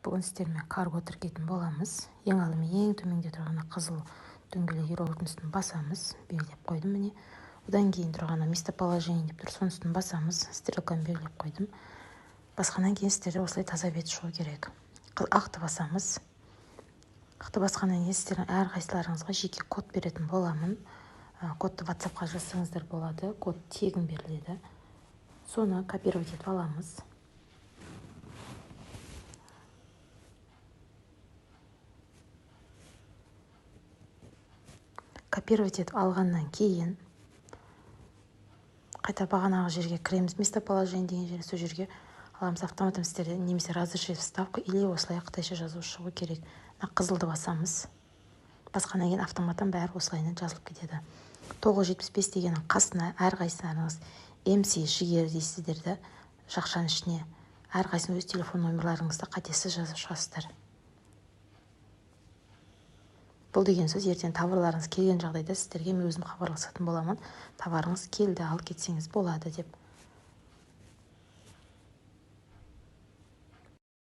Бүгін сіздермен карго тіркейтін боламыз. Ең алдымен ең төменде тұрған қызыл дөңгелек еуроның үстін басамыз. Белгілеп қойдым міне. Одан кейін тұрған местоположение деп тұр, соның үстін басамыз. Стрелканы белгілеп қойдым. Басқаннан кейін сіздерде осылай таза бет шығу керек. Ақты басамыз. Ақты басқаннан кейін сіздердің әрқайсыларыңызға жеке код беретін боламын. Кодты WhatsApp-қа жазсаңыздар болады. Код тегін беріледі. Соны копировать етіп аламыз. Копировать етіп алғаннан кейін қайта бағанағы жерге кіреміз. Местоположение деген жерге, сол жерге аламыз. Автоматом сіздерде немесе разрешить вставку или осылай қытайша жазу шығу керек. Қызылды басамыз. Басқаннан кейін автоматтан бәрі осылайынан жазылып кетеді. 975 дегеннің қасына әрқайсыларыңыз MC жігер дейсіздерді жақшаның ішіне. Әрқайсының өз телефон номерларыңызды қатесіз жазып шығасыздар. Бұл деген сөз, ертең товарларыңыз келген жағдайда сіздерге мен өзім хабарласатын боламын. Товарыңыз келді, ал кетсеңіз болады деп.